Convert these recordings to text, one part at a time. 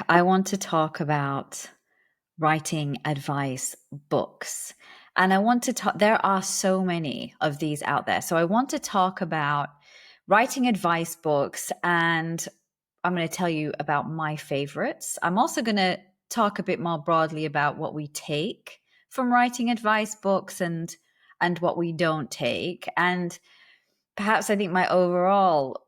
I want to talk about writing advice books. And I want to talk, there are so many of these out there. So I want to talk about writing advice books, and I'm going to tell you about my favorites. I'm also going to talk a bit more broadly about what we take from writing advice books and what we don't take. And perhaps I think my overall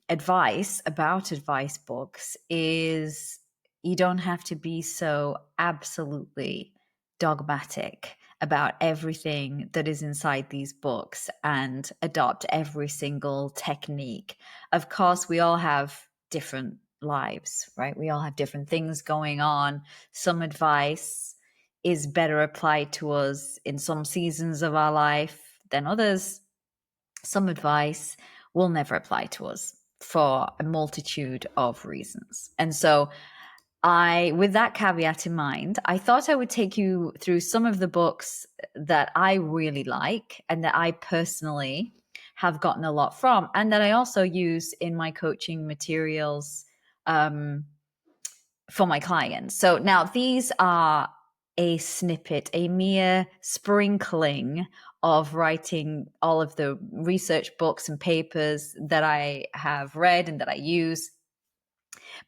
advice about advice books is you don't have to be so absolutely dogmatic about everything that is inside these books and adopt every single technique. Of course, we all have different lives, right? We all have different things going on. Some advice is better applied to us in some seasons of our life than others. Some advice will never apply to us for a multitude of reasons. And so with that caveat in mind, I thought I would take you through some of the books that I really like and that I personally have gotten a lot from, and that I also use in my coaching materials for my clients. So now these are a snippet, a mere sprinkling of writing all of the research books and papers that I have read and that I use.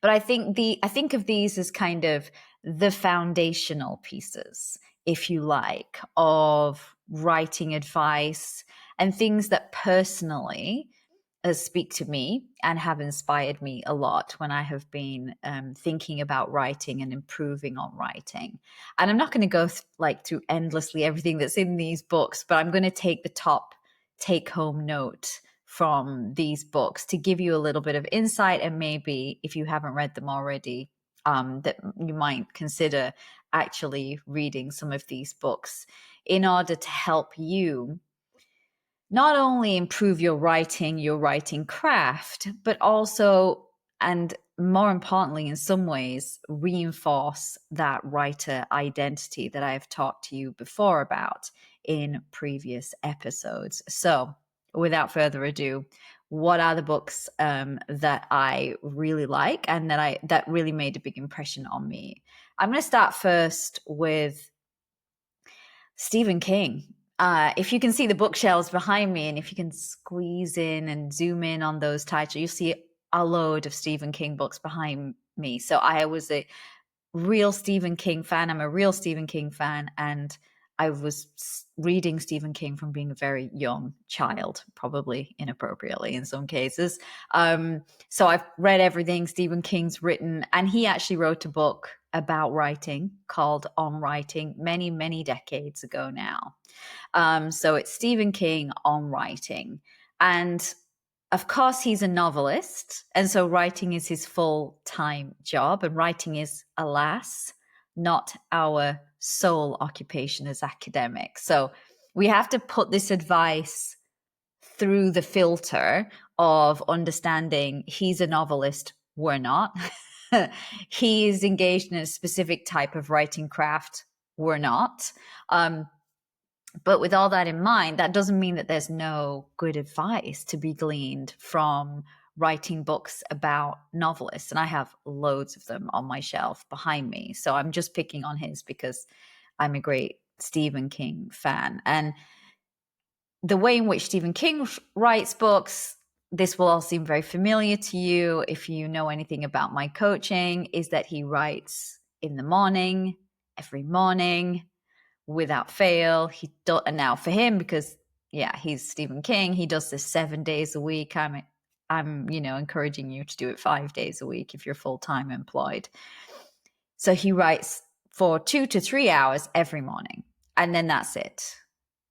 But I think of these as kind of the foundational pieces, if you like, of writing advice and things that personally speak to me and have inspired me a lot when I have been thinking about writing and improving on writing. And I'm not going to go through endlessly everything that's in these books, but I'm going to take the top take home note from these books to give you a little bit of insight, and maybe if you haven't read them already, that you might consider actually reading some of these books in order to help you not only improve your writing craft, but also, and more importantly, in some ways, reinforce that writer identity that I've talked to you before about in previous episodes. So without further ado, what are the books that I really like and that really made a big impression on me? I'm going to start first with Stephen King. If you can see the bookshelves behind me, and if you can squeeze in and zoom in on those titles, you'll see a load of Stephen King books behind me. So I was a real Stephen King fan. I'm a real Stephen King fan, and I was reading Stephen King from being a very young child, probably inappropriately in some cases. So I've read everything Stephen King's written, and he actually wrote a book about writing called On Writing many, many decades ago now. So it's Stephen King on writing. And of course, he's a novelist. And so writing is his full-time job. And writing is, alas, not our sole occupation as academics. So we have to put this advice through the filter of understanding he's a novelist, we're not. He is engaged in a specific type of writing craft, we're not. But with all that in mind, that doesn't mean that there's no good advice to be gleaned from writing books about novelists. And I have loads of them on my shelf behind me. So I'm just picking on his because I'm a great Stephen King fan. And the way in which Stephen King writes books, this will all seem very familiar to you if you know anything about my coaching, is that he writes in the morning, every morning, without fail. And now for him, because he's Stephen King, he does this 7 days a week. I'm encouraging you to do it 5 days a week if you're full-time employed. So he writes for 2 to 3 hours every morning, and then that's it.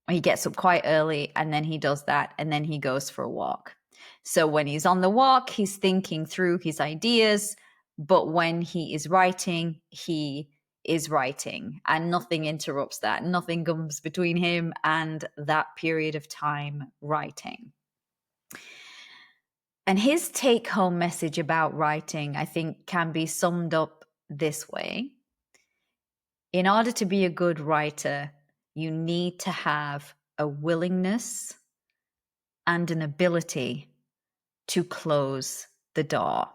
He gets up quite early, and then he does that, and then he goes for a walk. So when he's on the walk, he's thinking through his ideas, but when he is writing, he is writing, and nothing interrupts that. Nothing comes between him and that period of time writing. And his take-home message about writing, I think, can be summed up this way. In order to be a good writer, you need to have a willingness and an ability to close the door.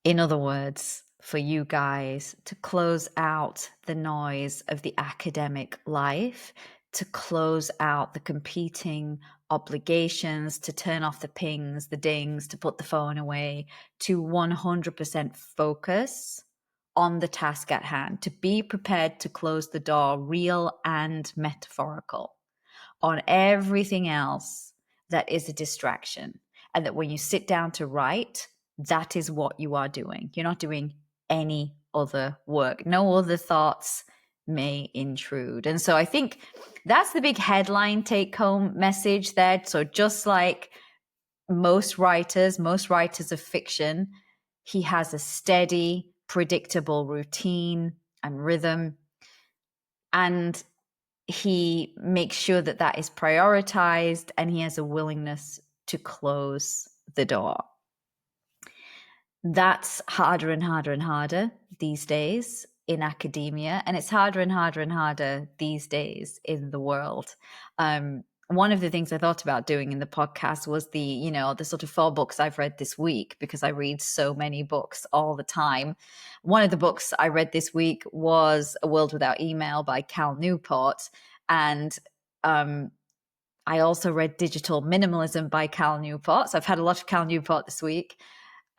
In other words, for you guys to close out the noise of the academic life, to close out the competing obligations, to turn off the pings, the dings, to put the phone away, to 100% focus on the task at hand, to be prepared to close the door, real and metaphorical, on everything else that is a distraction. And that when you sit down to write, that is what you are doing. You're not doing any other work. No other thoughts may intrude. And so I think that's the big headline take home message there. So just like most writers of fiction, he has a steady, predictable routine and rhythm. And he makes sure that that is prioritized, and he has a willingness to close the door. That's harder and harder and harder these days in academia, and it's harder and harder and harder these days in the world. One of the things I thought about doing in the podcast was the sort of 4 books I've read this week, because I read so many books all the time. One of the books I read this week was A World Without Email by Cal Newport. And I also read Digital Minimalism by Cal Newport. So I've had a lot of Cal Newport this week.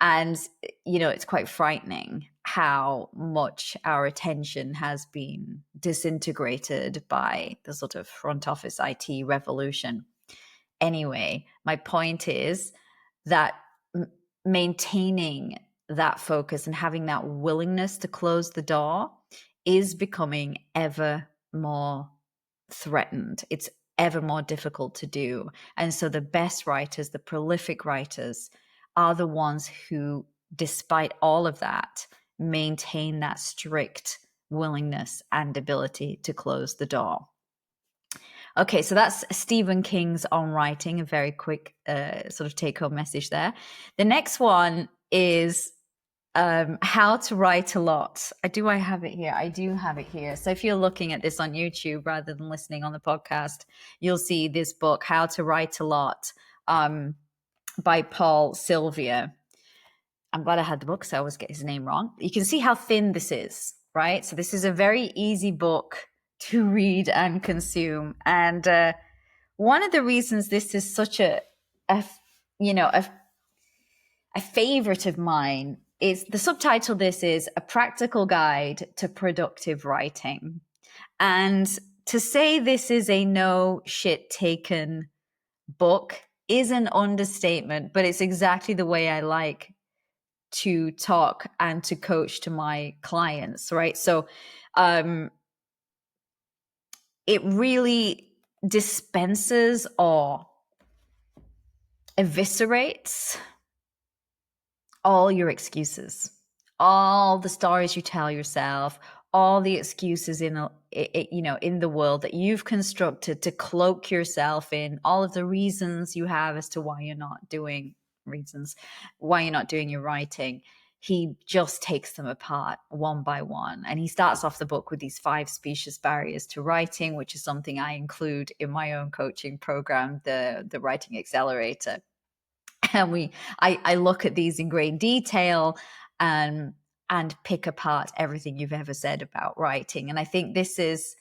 And, it's quite frightening how much our attention has been disintegrated by the sort of front office IT revolution. Anyway, my point is that maintaining that focus and having that willingness to close the door is becoming ever more threatened. It's ever more difficult to do. And so the best writers, the prolific writers, are the ones who, despite all of that, maintain that strict willingness and ability to close the door. Okay, so that's Stephen King's On Writing, a very quick sort of take-home message there. The next one is How to Write a Lot. I have it here. I do have it here. So if you're looking at this on YouTube rather than listening on the podcast, you'll see this book, How to Write a Lot, by Paul Silvia. I'm glad I had the book, so I always get his name wrong. You can see how thin this is, right? So this is a very easy book to read and consume. And one of the reasons this is such a favorite of mine is the subtitle. This is A Practical Guide to Productive Writing. And to say this is a no shit taken book is an understatement, but it's exactly the way I like to talk and to coach to my clients, right? So it really dispenses or eviscerates all your excuses, all the stories you tell yourself, all the excuses in the world that you've constructed to cloak yourself in, all of the reasons you have as to why you're not doing your writing. He just takes them apart one by one. And he starts off the book with these 5 specious barriers to writing, which is something I include in my own coaching program, the Writing Accelerator. And I look at these in great detail and pick apart everything you've ever said about writing. And I think this is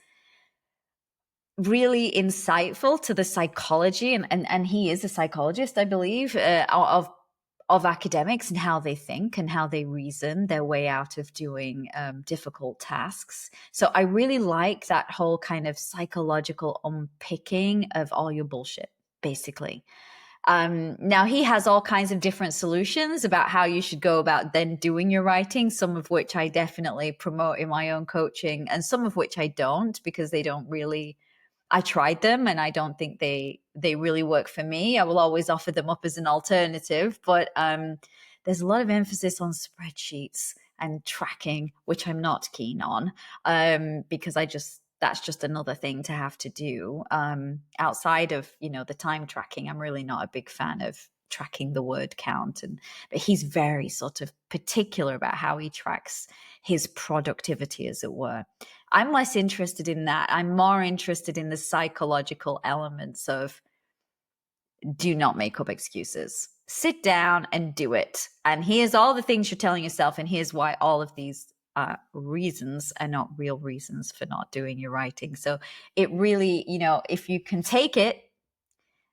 really insightful to the psychology, and he is a psychologist, I believe, of academics and how they think and how they reason their way out of doing difficult tasks. So I really like that whole kind of psychological unpicking of all your bullshit, basically. Now, he has all kinds of different solutions about how you should go about then doing your writing, some of which I definitely promote in my own coaching, and some of which I don't, because they don't really, I tried them and I don't think they really work for me. I will always offer them up as an alternative, but there's a lot of emphasis on spreadsheets and tracking, which I'm not keen on, because that's just another thing to have to do. Outside of, the time tracking, I'm really not a big fan of tracking the word count. But he's very sort of particular about how he tracks his productivity, as it were. I'm less interested in that. I'm more interested in the psychological elements of do not make up excuses. sit down and do it. And here's all the things you're telling yourself, and here's why all of these reasons are not real reasons for not doing your writing. So it really, if you can take it,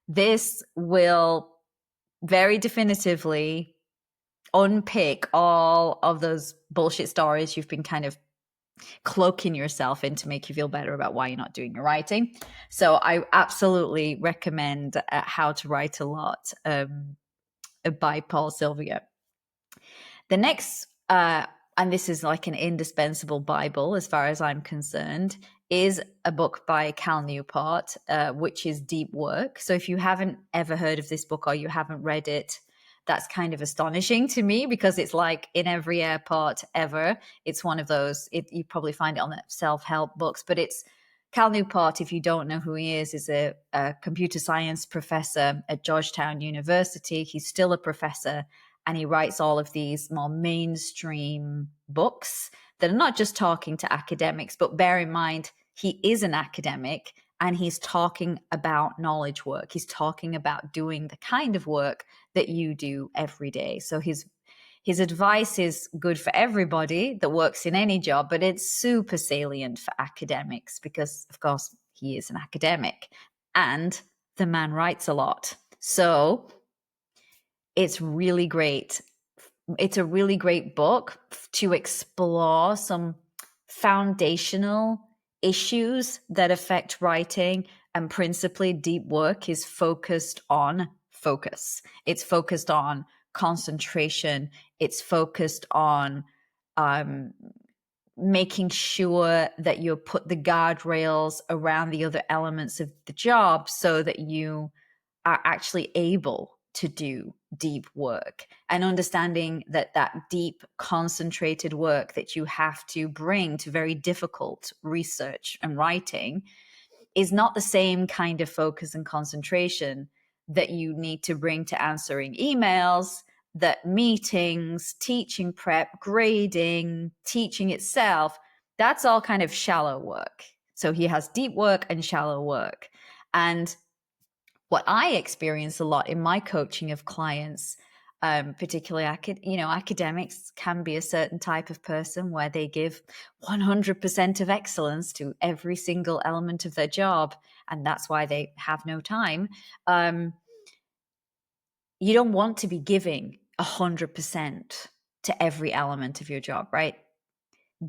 this will very definitively unpick all of those bullshit stories you've been kind of cloaking yourself in to make you feel better about why you're not doing your writing. So I absolutely recommend How to Write a Lot by Paul Silvia. The next, and this is like an indispensable Bible as far as I'm concerned, is a book by Cal Newport, which is Deep Work. So if you haven't ever heard of this book or you haven't read it, that's kind of astonishing to me, because it's like in every airport ever. It's one of those, you probably find it on the self-help books, but it's Cal Newport, if you don't know who he is a computer science professor at Georgetown University. He's still a professor, and he writes all of these more mainstream books that are not just talking to academics, but bear in mind, he is an academic and he's talking about knowledge work. He's talking about doing the kind of work that you do every day. So his advice is good for everybody that works in any job, but it's super salient for academics because, of course, he is an academic and the man writes a lot. So it's really great. It's a really great book to explore some foundational issues that affect writing, and principally Deep Work is focused on focus. It's focused on concentration. It's focused on making sure that you put the guardrails around the other elements of the job so that you are actually able to do deep work, and understanding that deep concentrated work that you have to bring to very difficult research and writing is not the same kind of focus and concentration that you need to bring to answering emails, that meetings, teaching prep, grading, teaching itself, that's all kind of shallow work. So he has deep work and shallow work. And what I experience a lot in my coaching of clients, particularly academics can be a certain type of person where they give 100% of excellence to every single element of their job, and that's why they have no time. You don't want to be giving 100% to every element of your job, right?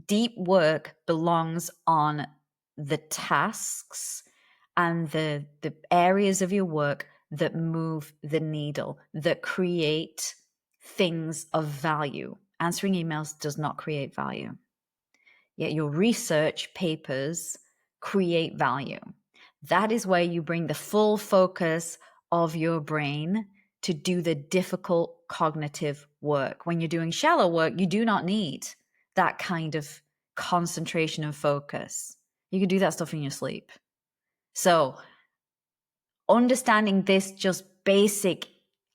Deep work belongs on the tasks and the areas of your work that move the needle, that create things of value. Answering emails does not create value. Yet your research papers create value. That is where you bring the full focus of your brain to do the difficult cognitive work. When you're doing shallow work, you do not need that kind of concentration and focus. You can do that stuff in your sleep. So understanding this just basic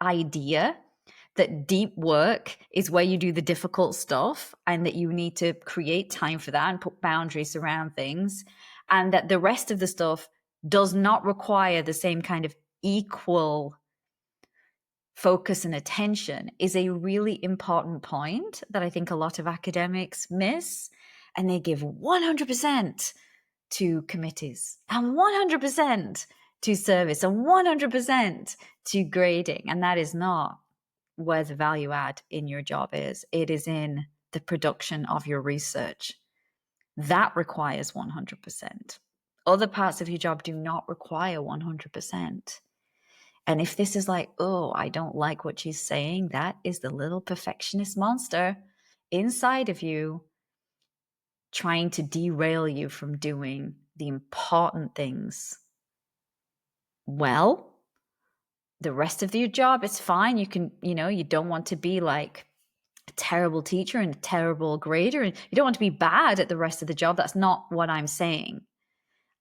idea that deep work is where you do the difficult stuff, and that you need to create time for that and put boundaries around things, and that the rest of the stuff does not require the same kind of equal focus and attention, is a really important point that I think a lot of academics miss. And they give 100% to committees and 100% to service and 100% to grading. And that is not where the value add in your job is. It is in the production of your research. That requires 100%. Other parts of your job do not require 100%. And if this is like, oh, I don't like what she's saying, that is the little perfectionist monster inside of you trying to derail you from doing the important things well. The rest of your job, it's fine. You can, you don't want to be like a terrible teacher and a terrible grader, and you don't want to be bad at the rest of the job. That's not what I'm saying.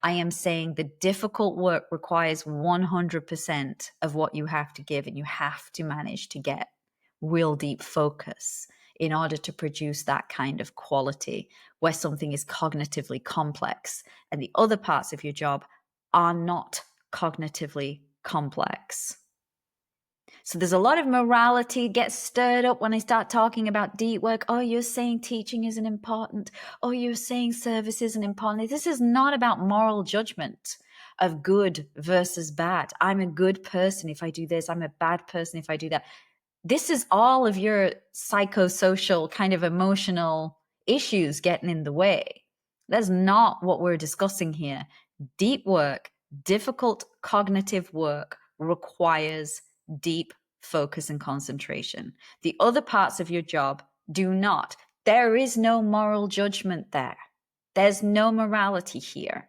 I am saying the difficult work requires 100% of what you have to give, and you have to manage to get real deep focus in order to produce that kind of quality where something is cognitively complex and the other parts of your job are not cognitively complex. So there's a lot of morality gets stirred up when I start talking about deep work. Oh, you're saying teaching isn't important. Oh, you're saying service isn't important. This is not about moral judgment of good versus bad. I'm a good person if I do this. I'm a bad person if I do that. This is all of your psychosocial kind of emotional issues getting in the way. That's not what we're discussing here. Deep work, difficult cognitive work requires deep focus and concentration. The other parts of your job do not. There is no moral judgment there. There's no morality here.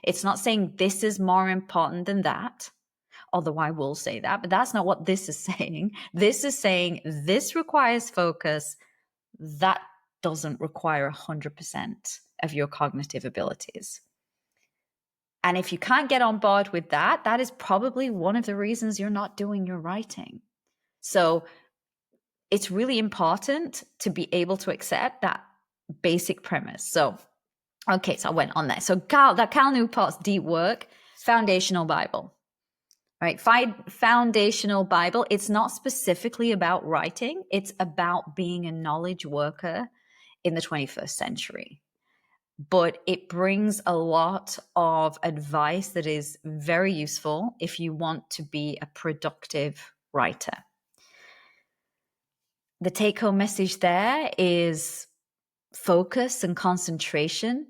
It's not saying this is more important than that. Although I will say that, but that's not what this is saying. This is saying this requires focus. That doesn't require 100% of your cognitive abilities. And if you can't get on board with that, that is probably one of the reasons you're not doing your writing. So it's really important to be able to accept that basic premise. So, okay, so I went on there. So Cal Newport's Deep Work, Foundational Bible. Right, foundational Bible. It's not specifically about writing. It's about being a knowledge worker in the 21st century. But it brings a lot of advice that is very useful if you want to be a productive writer. The take-home message there is focus and concentration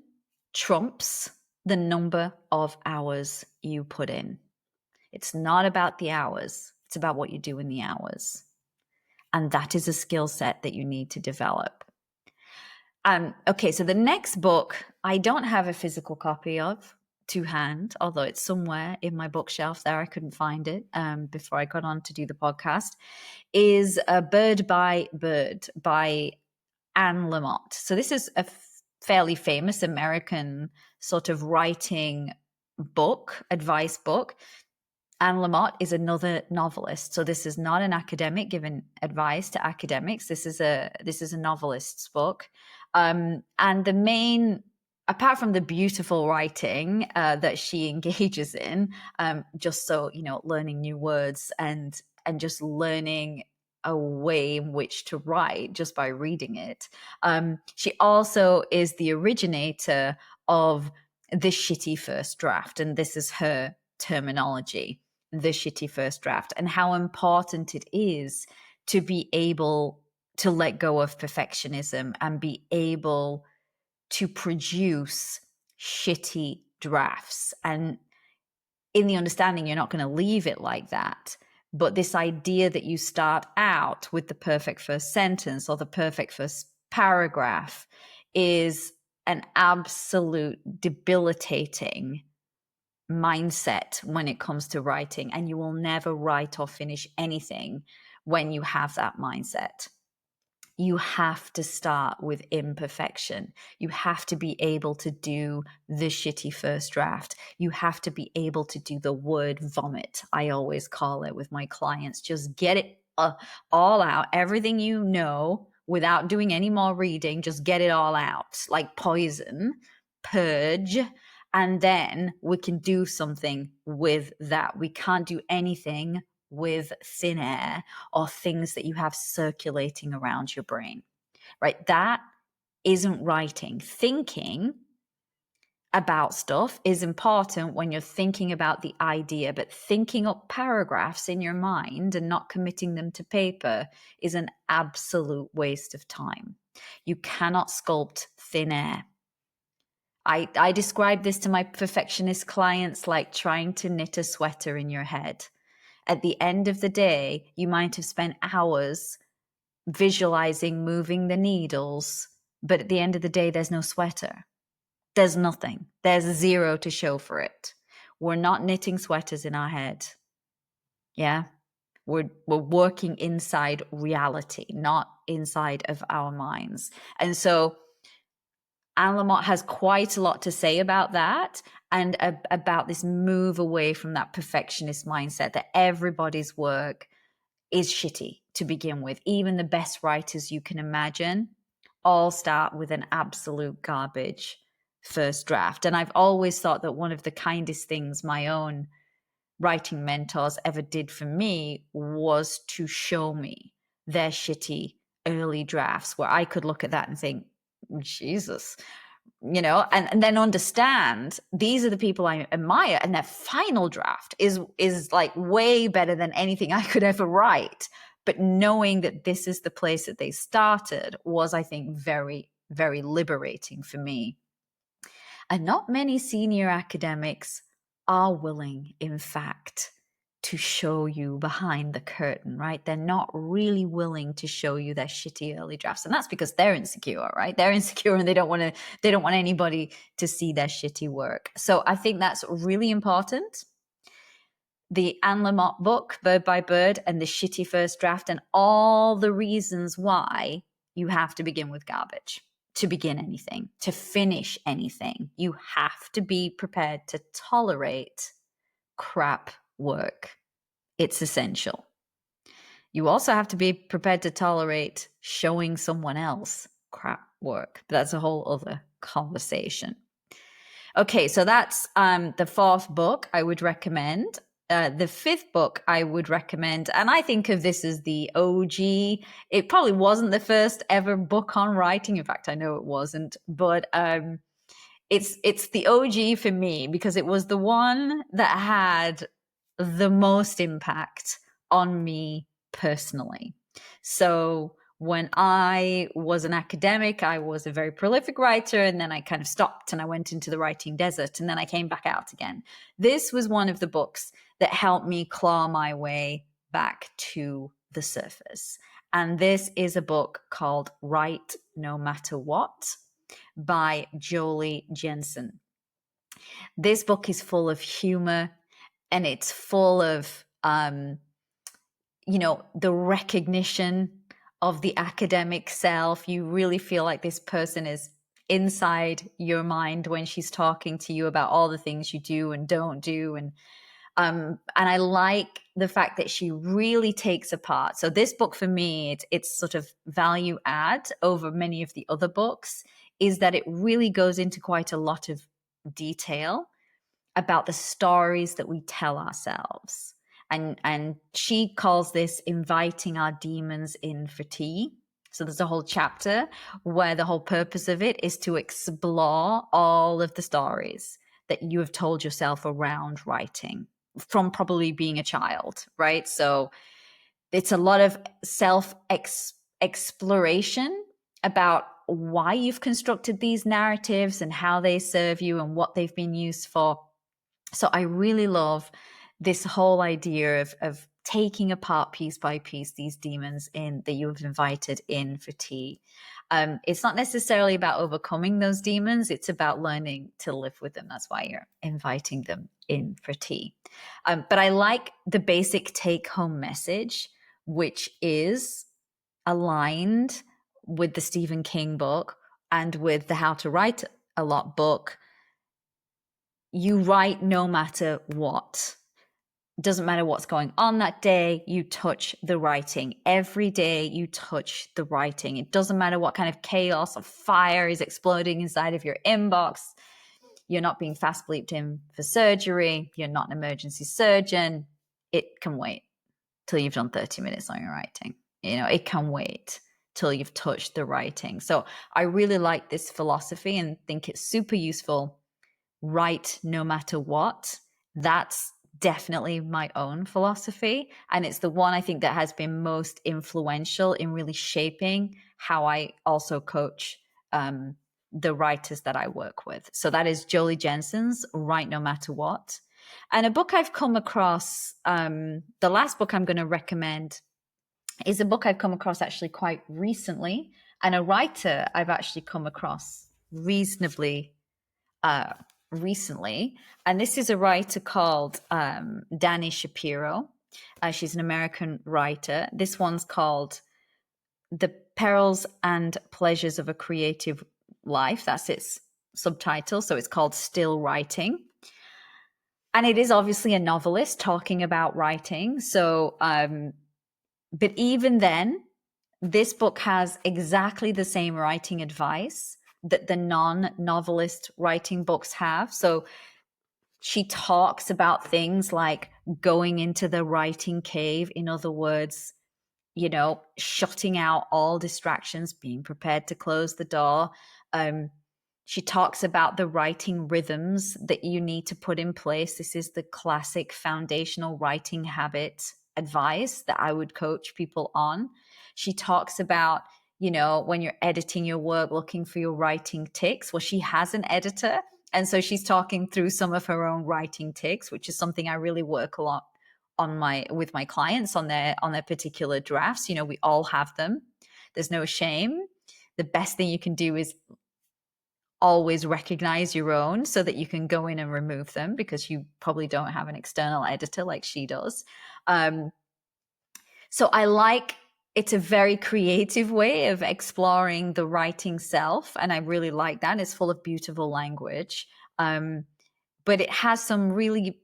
trumps the number of hours you put in. It's not about the hours. It's about what you do in the hours. And that is a skill set that you need to develop. Okay, so the next book, I don't have a physical copy of to hand, although it's somewhere in my bookshelf there. I couldn't find it before I got on to do the podcast, is Bird by Bird by Anne Lamott. So this is a fairly famous American sort of writing book, advice book. Anne Lamott is another novelist. So this is not an academic giving advice to academics. This is a novelist's book. And the main, apart from the beautiful writing that she engages in, just so, learning new words and just learning a way in which to write just by reading it. She also is the originator of the shitty first draft. And this is her terminology, the shitty first draft, and how important it is to be able to let go of perfectionism and be able to produce shitty drafts. And in the understanding, you're not going to leave it like that. But this idea that you start out with the perfect first sentence or the perfect first paragraph is an absolute debilitating mindset when it comes to writing, and you will never write or finish anything when you have that mindset. You have to start with imperfection. You have to be able to do the shitty first draft. You have to be able to do the word vomit, I always call it with my clients. Just get it all out, everything you know, without doing any more reading. Just get it all out like poison, purge, and then we can do something with that. We can't do anything with thin air or things that you have circulating around your brain, right? That isn't writing. Thinking about stuff is important when you're thinking about the idea, but thinking up paragraphs in your mind and not committing them to paper is an absolute waste of time. You cannot sculpt thin air. I describe this to my perfectionist clients like trying to knit a sweater in your head. At the end of the day, you might have spent hours visualizing moving the needles, but at the end of the day, there's no sweater. There's nothing. There's zero to show for it. We're not knitting sweaters in our head. Yeah? We're working inside reality, not inside of our minds. And so Anne Lamott has quite a lot to say about that and about this move away from that perfectionist mindset that everybody's work is shitty to begin with. Even the best writers you can imagine all start with an absolute garbage first draft. And I've always thought that one of the kindest things my own writing mentors ever did for me was to show me their shitty early drafts, where I could look at that and think, Jesus, and then understand these are the people I admire, and their final draft is like way better than anything I could ever write. But knowing that this is the place that they started was, I think, very, very liberating for me. And not many senior academics are willing, in fact, to show you behind the curtain, right? They're not really willing to show you their shitty early drafts. And that's because they're insecure, right? They're insecure and they don't want anybody to see their shitty work. So I think that's really important. The Lamott book, Bird by Bird, and the shitty first draft, and all the reasons why you have to begin with garbage to begin anything, to finish anything. You have to be prepared to tolerate crap work. It's essential. You also have to be prepared to tolerate showing someone else crap work. But that's a whole other conversation. Okay, so that's the fourth book I would recommend. The fifth book I would recommend, and I think of this as the OG. It probably wasn't the first ever book on writing. In fact, I know it wasn't, but it's the OG for me because it was the one that had the most impact on me personally. So when I was an academic, I was a very prolific writer, and then I kind of stopped and I went into the writing desert, and then I came back out again. This was one of the books that helped me claw my way back to the surface. And this is a book called Write No Matter What by Jolie Jensen. This book is full of humor, and it's full of, the recognition of the academic self. You really feel like this person is inside your mind when she's talking to you about all the things you do and don't do. And I like the fact that she really takes apart. So this book for me, it's sort of value add over many of the other books, is that it really goes into quite a lot of detail about the stories that we tell ourselves. And she calls this inviting our demons in for tea. So there's a whole chapter where the whole purpose of it is to explore all of the stories that you have told yourself around writing from probably being a child, right? So it's a lot of self-exploration about why you've constructed these narratives and how they serve you and what they've been used for. So I really love this whole idea of taking apart piece by piece these demons that you have invited in for tea. It's not necessarily about overcoming those demons. It's about learning to live with them. That's why you're inviting them in for tea. But I like the basic take-home message, which is aligned with the Stephen King book and with the How to Write a Lot book. You write no matter what. Doesn't matter what's going on that day, you touch the writing. Every day you touch the writing. It doesn't matter what kind of chaos or fire is exploding inside of your inbox. You're not being fast bleeped in for surgery. You're not an emergency surgeon. It can wait till you've done 30 minutes on your writing. It can wait till you've touched the writing. So I really like this philosophy and think it's super useful. Write no matter what. That's definitely my own philosophy. And it's the one I think that has been most influential in really shaping how I also coach the writers that I work with. So that is Jolie Jensen's Write No Matter What. And a book I've come across, the last book I'm going to recommend is a book I've come across actually quite recently, and a writer I've actually come across reasonably recently. And this is a writer called Dani Shapiro. She's an American writer. This one's called The Perils and Pleasures of a Creative Life. That's its subtitle. So it's called Still Writing. And it is obviously a novelist talking about writing. So, but even then, this book has exactly the same writing advice that the non-novelist writing books have. So She talks about things like going into the writing cave. In other words, shutting out all distractions, being prepared to close the door. She talks about the writing rhythms that you need to put in place. This is the classic foundational writing habit advice that I would coach people on. She talks about, when you're editing your work, looking for your writing tics. Well, she has an editor. And so she's talking through some of her own writing tics, which is something I really work a lot with my clients on their particular drafts. We all have them. There's no shame. The best thing you can do is always recognize your own so that you can go in and remove them, because you probably don't have an external editor like she does. So it's a very creative way of exploring the writing self, and I really like that. It's full of beautiful language, but it has some really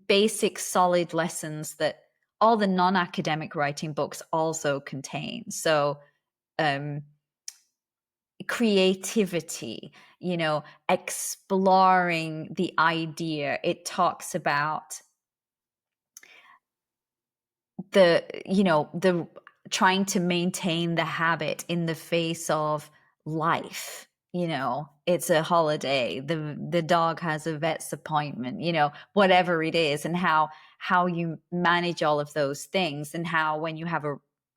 basic, solid lessons that all the non-academic writing books also contain. So creativity, exploring the idea. It talks about the trying to maintain the habit in the face of life. It's a holiday, the dog has a vet's appointment, whatever it is, and how you manage all of those things, and how when you have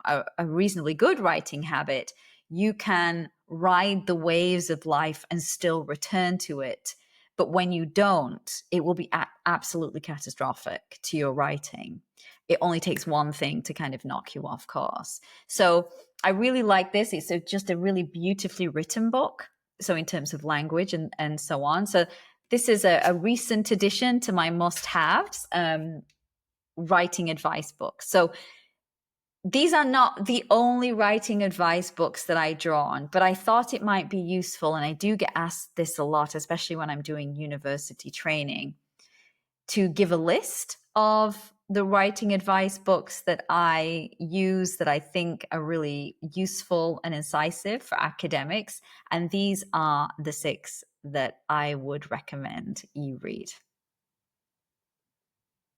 a reasonably good writing habit, you can ride the waves of life and still return to it. But when you don't, it will be absolutely catastrophic to your writing. It only takes one thing to kind of knock you off course. So I really like this. It's just a really beautifully written book. So in terms of language and so on. So this is a recent addition to my must-haves writing advice books. So these are not the only writing advice books that I draw on, but I thought it might be useful. And I do get asked this a lot, especially when I'm doing university training, to give a list of the writing advice books that I use that I think are really useful and incisive for academics. And these are the 6 that I would recommend you read.